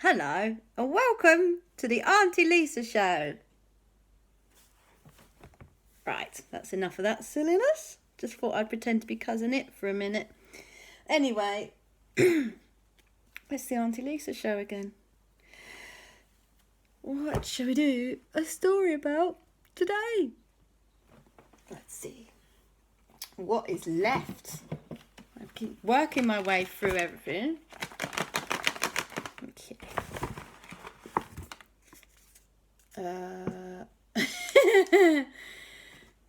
Hello and welcome to the Aunty Lisa show. Right, that's enough of that silliness. Just thought I'd pretend to be Cousin It for a minute. Anyway, it's the Aunty Lisa show again. What shall we do a story about today? Let's see. What is left? I keep working my way through everything. Okay.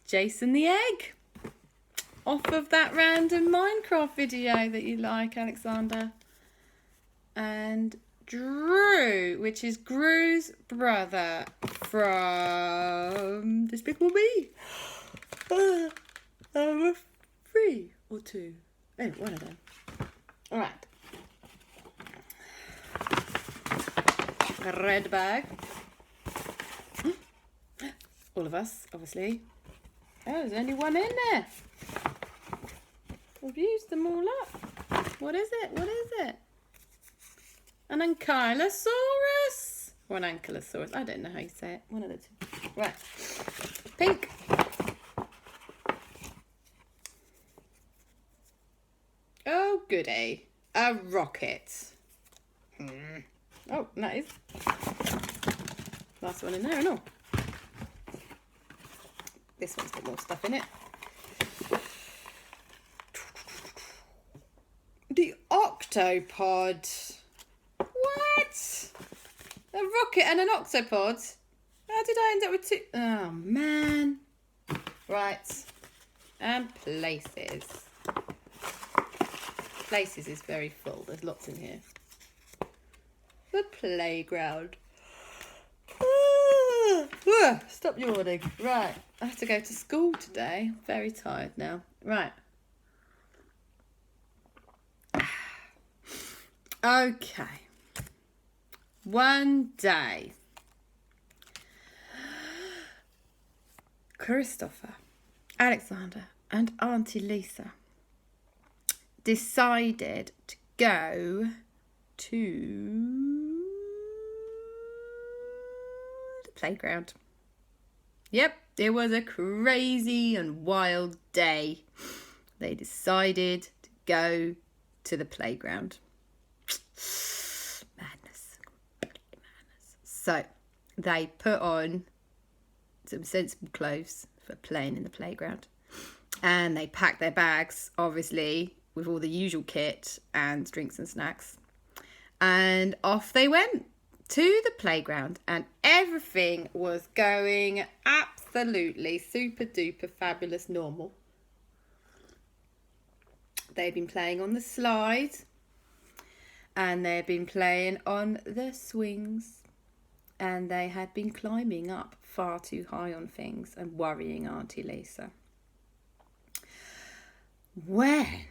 Jason the Egg. Off of that random Minecraft video that you like, Aleksander. And Gru, which is Gru's brother from Despicable Me. 3 or 2. Oh, one of them. Alright. Red bag. All of us, obviously. Oh, there's only one in there. We've used them all up. What is it? What is it? An Ankylosaurus. Or an Ankylosaurus. I don't know how you say it. One of the two. Right. Pink. Oh, goody. A rocket. Oh, that is. Last one in there and all. This one's got more stuff in it. The octopod. What? A rocket and an octopod? How did I end up with two? Oh, man. Right. And places. Places is very full. There's lots in here. The playground. Stop yawning. Right. I have to go to school today. I'm very tired now. Right. Okay. One day, Kristoffer, Aleksander and Aunty Lisa decided to go to the playground. Yep, it was a crazy and wild day. They decided to go to the playground. Madness. So they put on some sensible clothes for playing in the playground. And they packed their bags, obviously, with all the usual kit and drinks and snacks. And off they went to the playground, and everything was going absolutely super duper fabulous normal. They'd been playing on the slide, and they'd been playing on the swings, and they had been climbing up far too high on things and worrying Aunty Lisa. When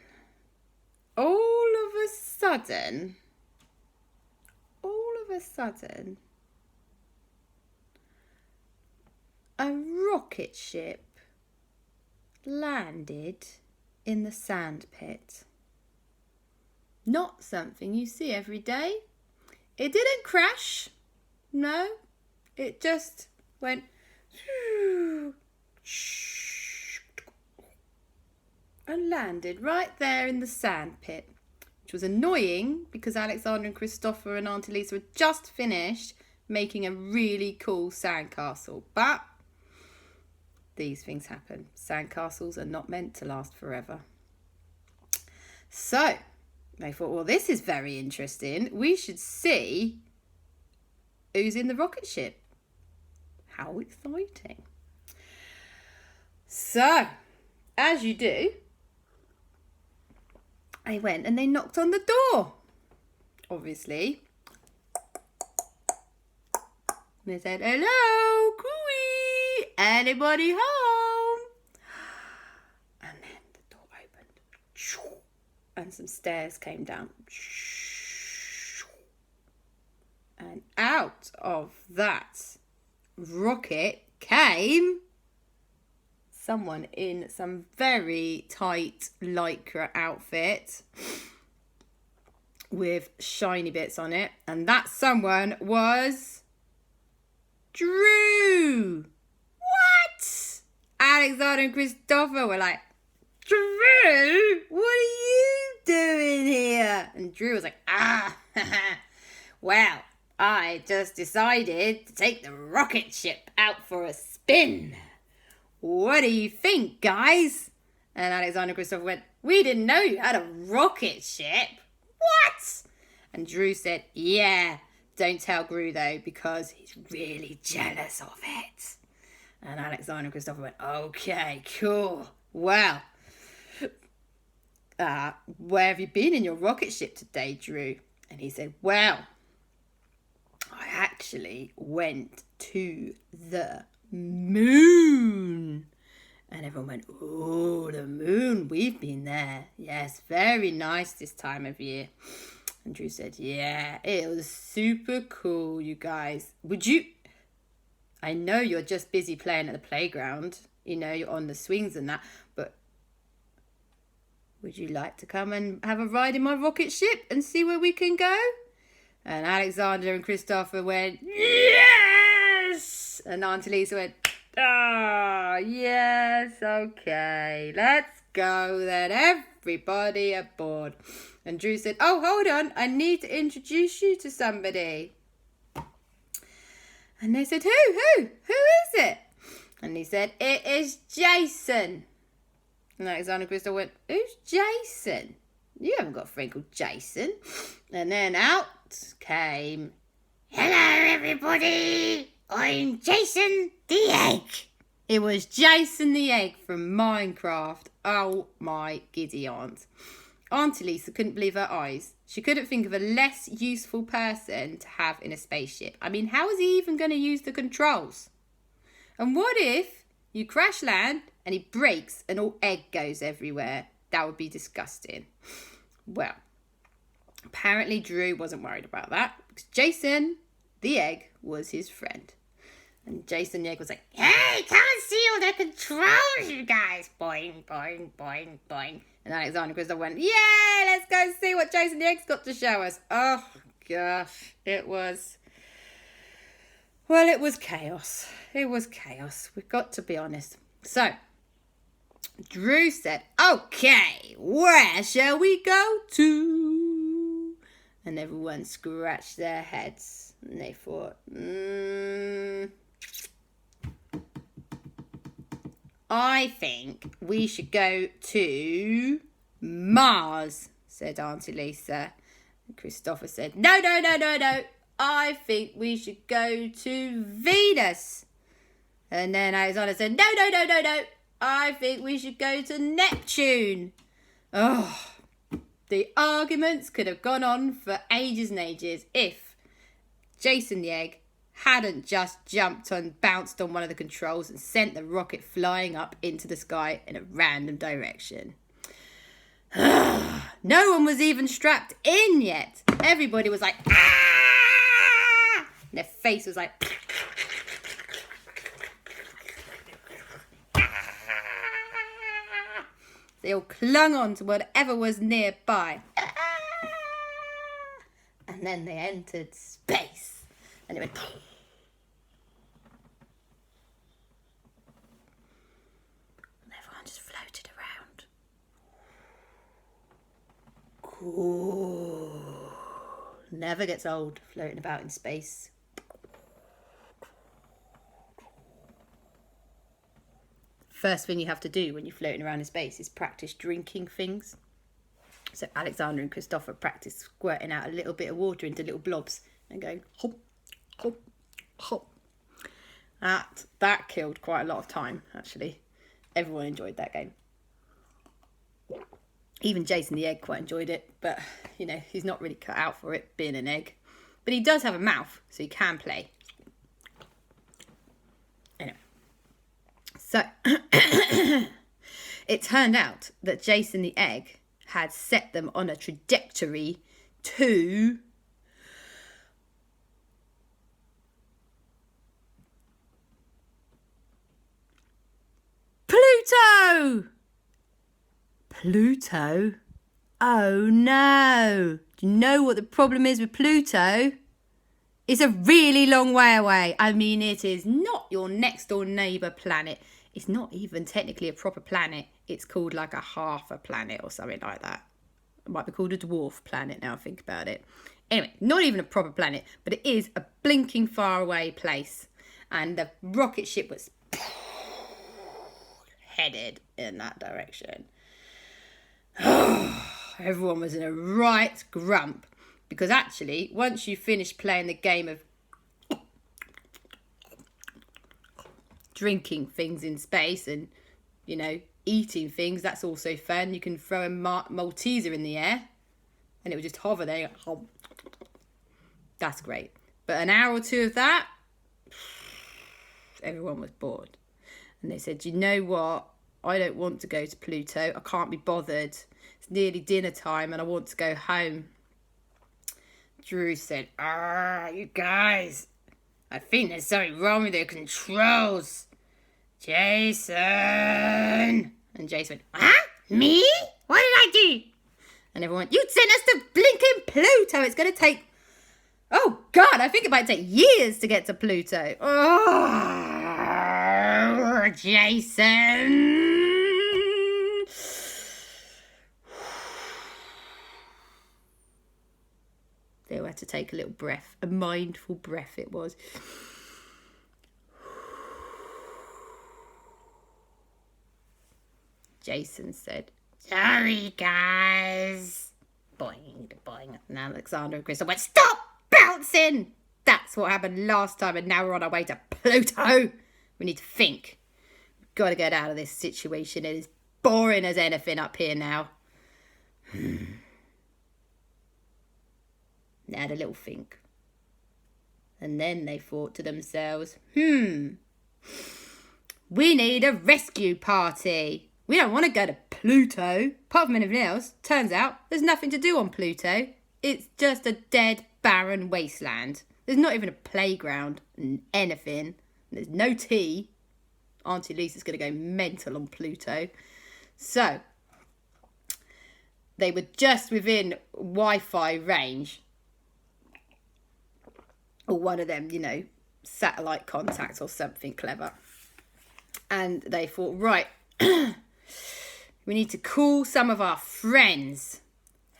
all of a sudden, a rocket ship landed in the sand pit. Not something you see every day. It didn't crash. No, it just went and landed right there in the sand pit, which was annoying because Aleksander and Kristoffer and Aunty Lisa had just finished making a really cool sandcastle. But these things happen. Sandcastles are not meant to last forever. So they thought, well, this is very interesting. We should see who's in the rocket ship. How exciting. So, as you do, they went and they knocked on the door, obviously. And they said, hello, Cooey, anybody home? And then the door opened. And some stairs came down. And out of that rocket came someone in some very tight lycra outfit with shiny bits on it. And that someone was Gru. What? Aleksander and Kristoffer were like, Gru, what are you doing here? And Gru was like, well, I just decided to take the rocket ship out for a spin. What do you think, guys? And Aleksander and Kristoffer went, we didn't know you had a rocket ship. What? And Gru said, yeah, don't tell Gru though, because he's really jealous of it. And Aleksander and Kristoffer went, okay, cool. Well, where have you been in your rocket ship today, Gru? And he said, well, I actually went to the moon. And everyone went, oh, the moon, we've been there. Yes, very nice this time of year. And Gru said, yeah, it was super cool, you guys. I know you're just busy playing at the playground. You know, you're on the swings and that. But would you like to come and have a ride in my rocket ship and see where we can go? And Aleksander and Kristoffer went, yes! And Aunty Lisa went, yes, okay, let's go then, everybody aboard. And Gru said, oh, hold on, I need to introduce you to somebody. And they said, who is it? And he said, it is Jason. And Aleksander and Kristoffer went, who's Jason? You haven't got a friend called Jason. And then out came, hello everybody, I'm Jason the Egg. It was Jason the Egg from Minecraft. Oh my giddy aunt. Aunty Lisa couldn't believe her eyes. She couldn't think of a less useful person to have in a spaceship. I mean, how is he even going to use the controls? And what if you crash land and he breaks and all egg goes everywhere? That would be disgusting. Well, apparently Gru wasn't worried about that because Jason the Egg was his friend. And Jason the Egg was like, hey, come and see all the controls, you guys. Boing, boing, boing, boing. And Aleksander and Kristoffer went, yeah, let's go see what Jason the Egg's got to show us. Oh, gosh. It was chaos. It was chaos. We've got to be honest. So, Gru said, okay, where shall we go to? And everyone scratched their heads. And they thought, I think we should go to Mars, said Aunty Lisa. And Kristoffer said, no. I think we should go to Venus. And then Alexander said, no. I think we should go to Neptune. Oh, the arguments could have gone on for ages and ages if Jason the Egg hadn't just jumped and bounced on one of the controls and sent the rocket flying up into the sky in a random direction. No one was even strapped in yet. Everybody was like, ah! And their face was like, they all clung on to whatever was nearby. And then they entered space. And it went... And everyone just floated around. Cool. Never gets old floating about in space. First thing you have to do when you're floating around in space is practice drinking things. So Aleksander and Kristoffer practiced squirting out a little bit of water into little blobs and going hop, hop, hop. That killed quite a lot of time, actually. Everyone enjoyed that game. Even Jason the Egg quite enjoyed it, but, you know, he's not really cut out for it, being an egg. But he does have a mouth, so he can play. Anyway. So, it turned out that Jason the Egg had set them on a trajectory to Pluto! Pluto? oh no. Do you know what the problem is with Pluto? It's a really long way away. I mean, it is not your next door neighbour planet. It's not even technically a proper planet. It's called like a half a planet or something like that. It might be called a dwarf planet now I think about it. Anyway, not even a proper planet, but it is a blinking far away place. And the rocket ship was headed in that direction. Everyone was in a right grump. Because actually, once you finish playing the game of drinking things in space and, you know, eating things, that's also fun. You can throw a Malteser in the air and it would just hover there. That's great. But an hour or two of that, everyone was bored. And they said, you know what? I don't want to go to Pluto. I can't be bothered. It's nearly dinner time and I want to go home. Drew said, you guys, I think there's something wrong with the controls. Jason. And Jason went, me? What did I do? And everyone went, you sent us to blinking Pluto. It's going to take, oh God, I think it might take years to get to Pluto. Oh, Jason. They had to take a little breath, a mindful breath it was. Jason said, sorry guys. Boing, boing. And Aleksander and Kristoffer went, stop bouncing. That's what happened last time and now we're on our way to Pluto. We need to think. We've got to get out of this situation. It is boring as anything up here now. They had a little think. And then they thought to themselves, we need a rescue party. We don't want to go to Pluto. Apart from anything else, turns out there's nothing to do on Pluto. It's just a dead, barren wasteland. There's not even a playground and anything. There's no tea. Aunty Lisa's going to go mental on Pluto. So, they were just within Wi-Fi range. Or one of them, you know, satellite contacts or something clever. And they thought, right, we need to call some of our friends.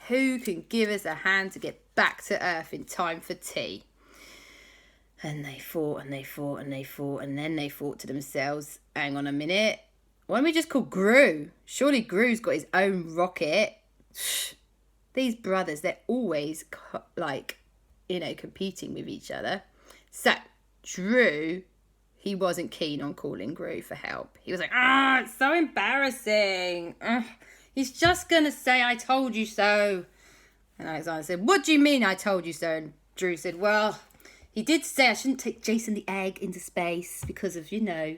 Who can give us a hand to get back to Earth in time for tea? And they thought and they thought and they thought. And then they thought to themselves, hang on a minute. Why don't we just call Gru? Surely Gru's got his own rocket. These brothers, they're always like, you know, competing with each other. So Drew, he wasn't keen on calling Gru for help. He was like, it's so embarrassing. He's just going to say, I told you so. And Alexander said, what do you mean I told you so? And Drew said, well, he did say I shouldn't take Jason the egg into space because of, you know,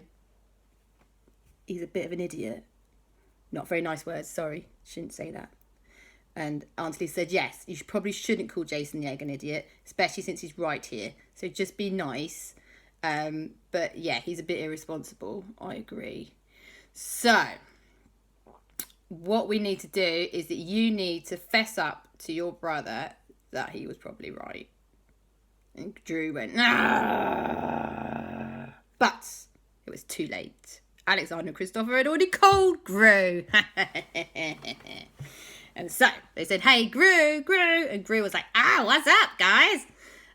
he's a bit of an idiot. Not very nice words, sorry. Shouldn't say that. And Aunty said, yes, you probably shouldn't call Jason the egg an idiot, especially since he's right here. So just be nice. But yeah, he's a bit irresponsible. I agree. So what we need to do is that you need to fess up to your brother that he was probably right. And Drew went, but it was too late. Aleksander and Kristoffer had already called Gru. And so they said, hey, Gru. And Gru was like, what's up, guys?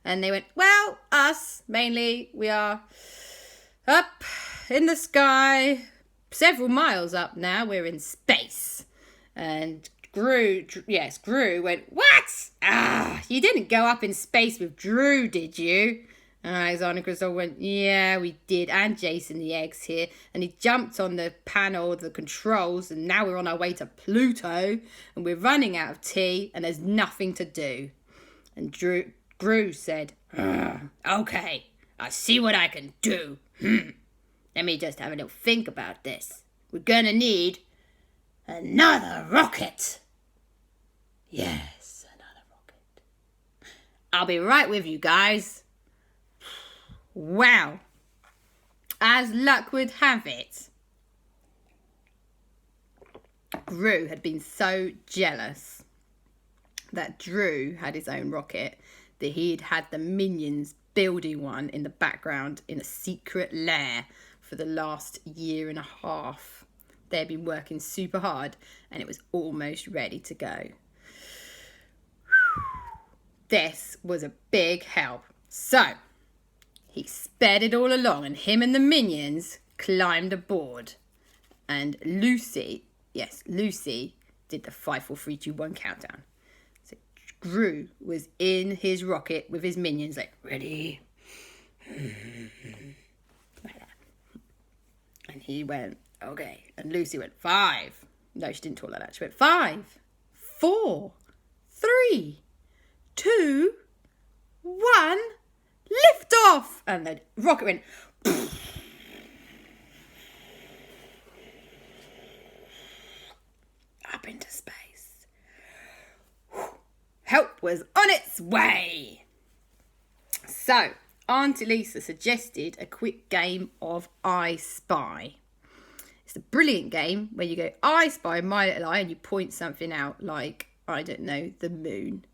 And they went, well, us, mainly, we are up in the sky, several miles up now. We're in space. And Gru went, what? You didn't go up in space with Drew, did you? And Aleksander and Kristoffer went, yeah, we did. And Jason the egg's here. And he jumped on the panel, the controls, and now we're on our way to Pluto. And we're running out of tea, and there's nothing to do. And Gru said, okay, I see what I can do. Let me just have a little think about this. We're gonna need another rocket. Yes, another rocket. I'll be right with you guys. Well, as luck would have it, Gru had been so jealous that Drew had his own rocket, that he'd had the minions building one in the background in a secret lair for the last 1.5 years. They'd been working super hard and it was almost ready to go. This was a big help. So he sped it all along and him and the minions climbed aboard. And Lucy did the 5, 4, 3, 2, 1 countdown. So Gru was in his rocket with his minions, like, ready. Like that. And he went, okay. And Lucy went, 5. No, she didn't talk like that. She went, 5, 4, 3, 2, 1, lift off. And the rocket went, up into space. Help was on its way. So, Aunty Lisa suggested a quick game of I Spy. It's a brilliant game where you go, I spy my little eye, and you point something out like, I don't know, the moon.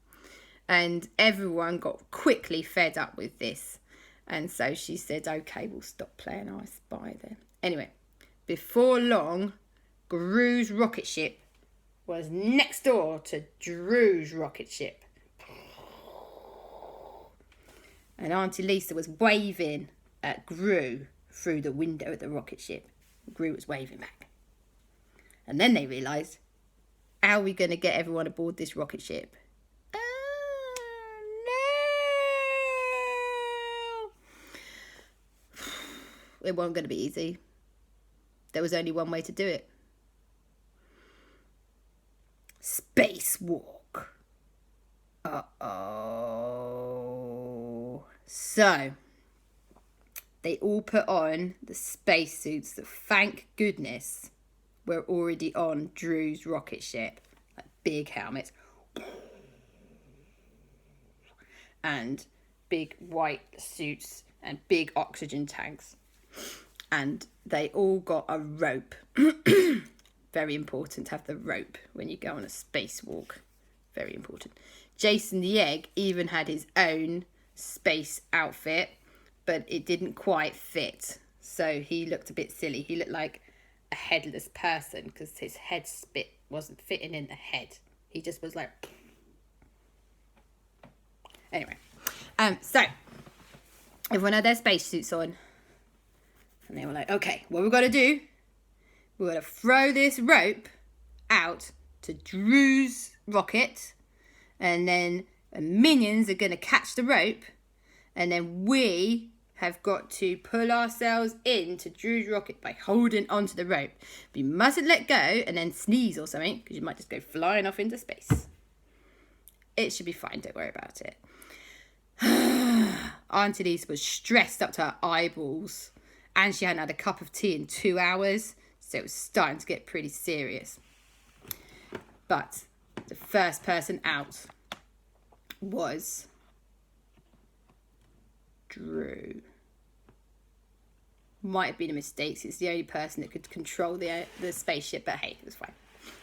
And everyone got quickly fed up with this. And so she said, okay, we'll stop playing I Spy then. Anyway, before long, Gru's rocket ship was next door to Drew's rocket ship. And Aunty Lisa was waving at Gru through the window of the rocket ship. Gru was waving back. And then they realised, how are we going to get everyone aboard this rocket ship? Oh, no! It wasn't going to be easy. There was only one way to do it. Spacewalk. Uh-oh. So, they all put on the spacesuits that, thank goodness, were already on Drew's rocket ship. Like big helmets. And big white suits and big oxygen tanks. And they all got a rope. Very important to have the rope when you go on a spacewalk. Very important. Jason the Egg even had his own space outfit, but it didn't quite fit. So he looked a bit silly. He looked like a headless person because his head spit wasn't fitting in the head. He just was like... Anyway. So, everyone had their spacesuits on. And they were like, okay, what we've got to do... We're going to throw this rope out to Drew's rocket. And then the minions are going to catch the rope. And then we have got to pull ourselves into Drew's rocket by holding onto the rope. But you mustn't let go and then sneeze or something, because you might just go flying off into space. It should be fine, don't worry about it. Aunty Lisa was stressed up to her eyeballs. And she hadn't had a cup of tea in 2 hours. So it was starting to get pretty serious. But the first person out was Drew. Might have been a mistake. It's the only person that could control the spaceship. But hey, it was fine.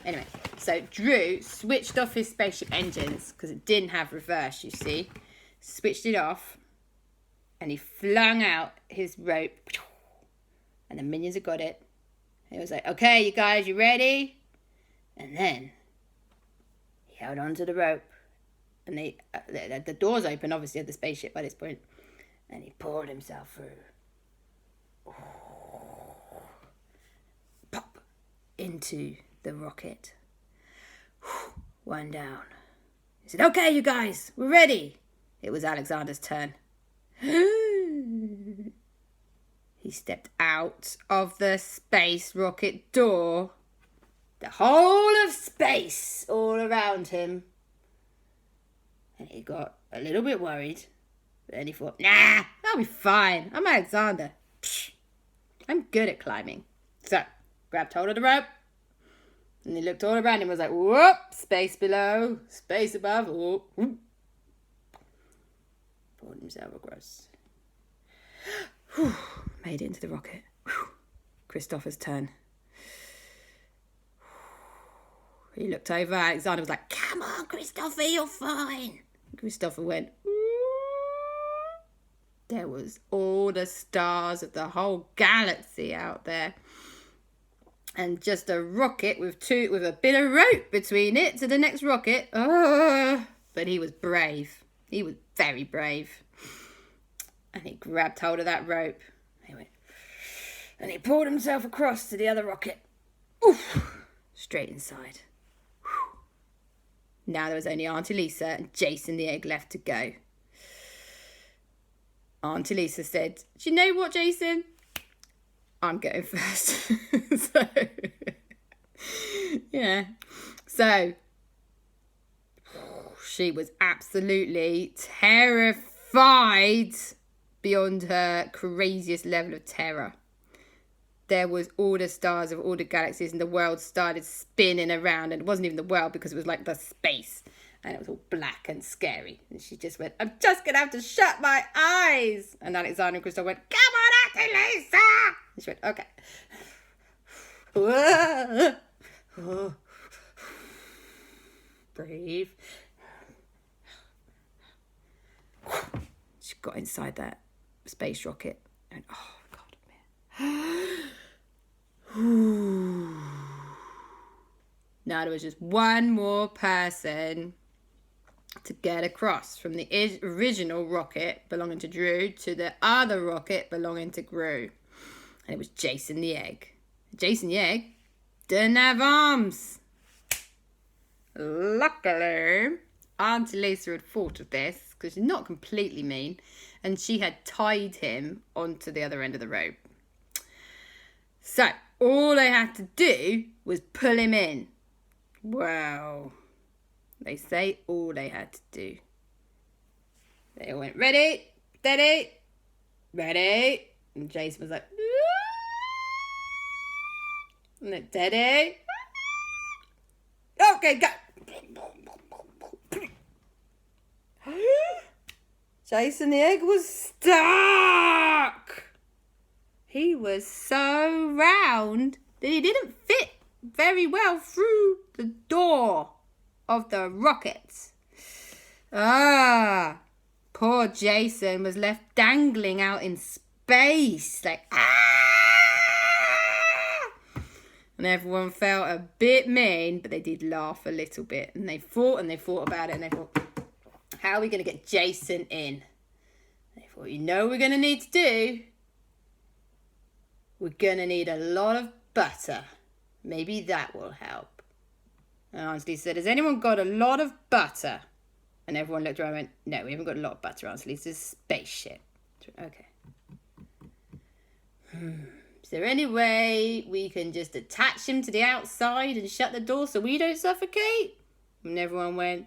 Anyway, so Drew switched off his spaceship engines because it didn't have reverse, you see. Switched it off. And he flung out his rope. And the minions had got it. He was like, okay, you guys, you ready? And then he held onto the rope. And the door's open, obviously, of the spaceship by this point. And he pulled himself through. Pop into the rocket. One down. He said, okay, you guys, we're ready. It was Aleksander's turn. He stepped out of the space rocket door. The whole of space all around him. And he got a little bit worried. But then he thought, nah, I'll be fine. I'm Aleksander. Psh, I'm good at climbing. So, grabbed hold of the rope. And he looked all around him and was like, whoop, space below, space above. Whoop, whoop. Pulled himself across. Whew, made it into the rocket. Whew. Kristoffer's turn. He looked over. Alexander was like, come on, Kristoffer, you're fine. Kristoffer went, there was all the stars of the whole galaxy out there. And just a rocket with a bit of rope between it to the next rocket. Oh, but he was brave. He was very brave. And he grabbed hold of that rope. He went, and he pulled himself across to the other rocket. Oof, straight inside. Whew. Now there was only Aunty Lisa and Jason the egg left to go. Aunty Lisa said, do you know what, Jason? I'm going first. So, yeah. So, she was absolutely terrified beyond her craziest level of terror. There was all the stars of all the galaxies and the world started spinning around. And it wasn't even the world because it was like the space. And it was all black and scary. And she just went, I'm just going to have to shut my eyes. And Aleksander and Kristoffer went, come on, Aunty Lisa. And she went, okay. Breathe. She got inside that space rocket. And oh, God. Now there was just one more person to get across from the original rocket belonging to Gru to the other rocket belonging to Gru. And it was Jason the egg. Jason the egg didn't have arms. Luckily, Aunty Lisa had thought of this because she's not completely mean, and she had tied him onto the other end of the rope. So all they had to do was pull him in. Well, they say all they had to do. They all went, ready, steady, ready. And Jason was like, and then steady. Okay, go. Jason the egg was stuck. He was so round that he didn't fit very well through the door of the rockets. Poor Jason was left dangling out in space, like, and everyone felt a bit mean, but they did laugh a little bit, and they thought about it, and they thought, how are we going to get Jason in? They thought, you know what we're going to need to do? We're going to need a lot of butter. Maybe that will help. And Aunty Lisa said, has anyone got a lot of butter? And everyone looked around and went, no, we haven't got a lot of butter, Aunty Lisa. It's a spaceship. Okay. Is there any way we can just attach him to the outside and shut the door so we don't suffocate? And everyone went,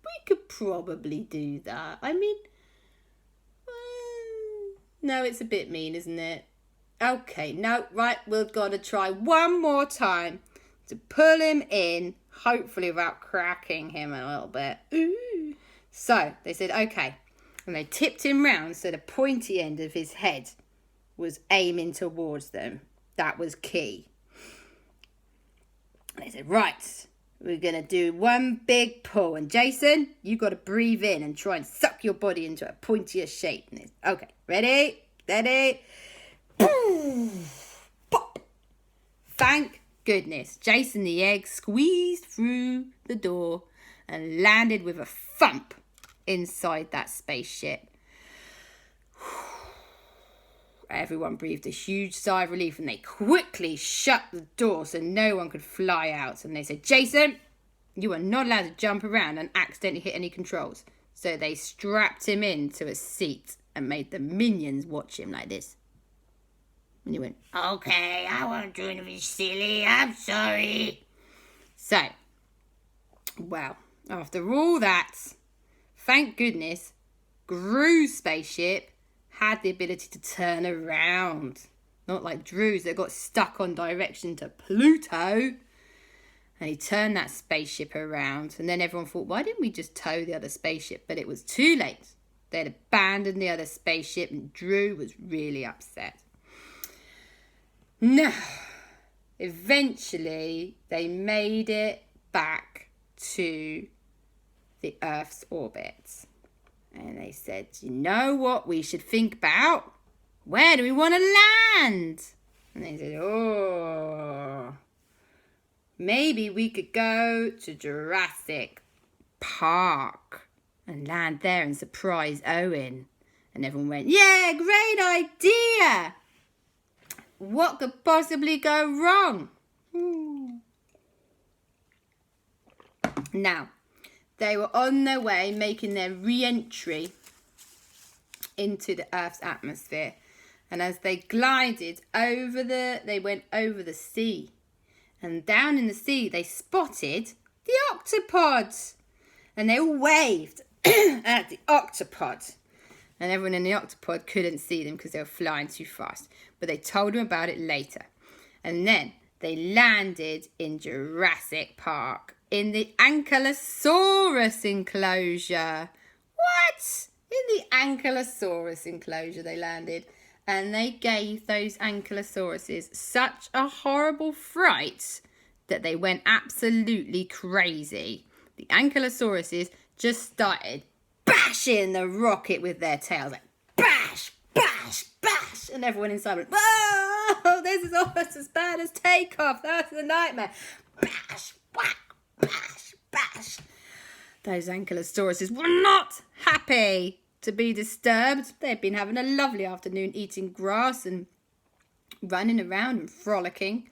we could probably do that. I mean, no, it's a bit mean, isn't it? Okay, no, right, we've got to try one more time to pull him in, hopefully without cracking him a little bit. Ooh. So they said, okay. And they tipped him round so the pointy end of his head was aiming towards them. That was key. And they said, right, we're going to do one big pull. And Jason, you got to breathe in and try and suck your body into a pointier shape. And okay, ready, steady. Boom! Pop! Thank goodness. Jason the egg squeezed through the door and landed with a thump inside that spaceship. Everyone breathed a huge sigh of relief, and they quickly shut the door so no one could fly out. And they said, Jason, you are not allowed to jump around and accidentally hit any controls. So they strapped him into a seat and made the minions watch him like this. And he went, okay, I won't do anything silly, I'm sorry. So, well, after all that, thank goodness, Gru's spaceship had the ability to turn around. Not like Dru's that got stuck on direction to Pluto. And he turned that spaceship around. And then everyone thought, why didn't we just tow the other spaceship? But it was too late. They had abandoned the other spaceship and Gru was really upset. Now, eventually, they made it back to the Earth's orbit. And they said, you know what we should think about? Where do we want to land? And they said, oh, maybe we could go to Jurassic Park and land there and surprise Owen. And everyone went, yeah, great idea. What could possibly go wrong? Now, they were on their way making their re-entry into the Earth's atmosphere. And as they glided they went over the sea. And down in the sea, they spotted the octopods. And they all waved at the octopod. And everyone in the octopod couldn't see them because they were flying too fast. But they told them about it later. And then they landed in Jurassic Park in the Ankylosaurus enclosure. What? In the Ankylosaurus enclosure they landed. And they gave those Ankylosauruses such a horrible fright that they went absolutely crazy. The Ankylosauruses just started bashing the rocket with their tails. Like, bash, bash, bash. And everyone inside went, whoa, this is almost as bad as takeoff. That's a nightmare. Bash, whack, bash, bash. Those Ankylosauruses were not happy to be disturbed. They'd been having a lovely afternoon eating grass and running around and frolicking.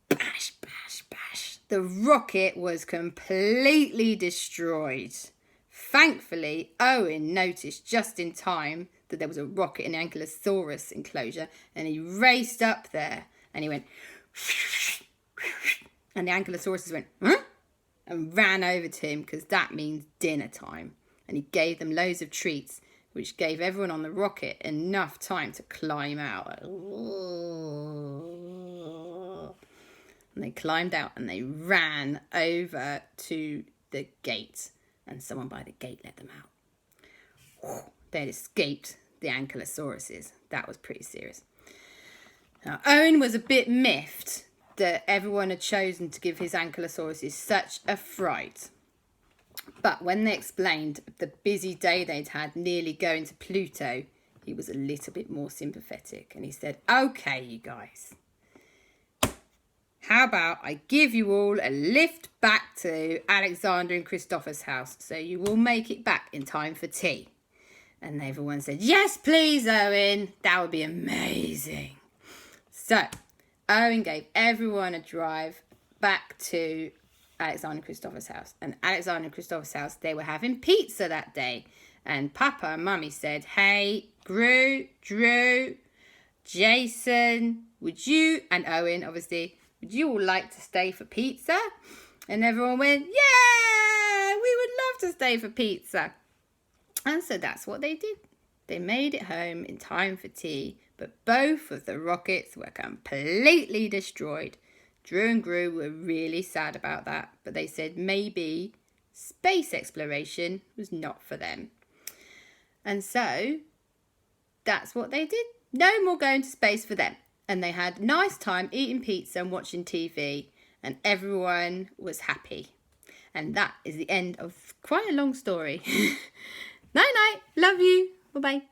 Bash, bash, bash. The rocket was completely destroyed. Thankfully, Owen noticed just in time that there was a rocket in the Ankylosaurus enclosure, and he raced up there and he went and the Ankylosauruses went huh? And ran over to him because that means dinner time. And he gave them loads of treats, which gave everyone on the rocket enough time to climb out. And they climbed out and they ran over to the gate. And someone by the gate let them out. They'd escaped the Ankylosauruses. That was pretty serious. Now, Owen was a bit miffed that everyone had chosen to give his Ankylosauruses such a fright. But when they explained the busy day they'd had nearly going to Pluto, he was a little bit more sympathetic. And he said, okay, you guys, how about I give you all a lift back to Aleksander and Kristoffer's house so you will make it back in time for tea? And everyone said, yes, please, Owen. That would be amazing. So Owen gave everyone a drive back to Aleksander and Kristoffer's house. And Aleksander and Kristoffer's house, they were having pizza that day. And Papa and Mummy said, hey, Gru, Drew, Jason, would you, and Owen, obviously, would you all like to stay for pizza? And everyone went, yeah, we would love to stay for pizza. And so that's what they did. They made it home in time for tea, but both of the rockets were completely destroyed. Drew and Gru were really sad about that, but they said maybe space exploration was not for them. And so that's what they did. No more going to space for them. And they had a nice time eating pizza and watching TV, and everyone was happy. And that is the end of quite a long story. Night night. Love you. Bye bye.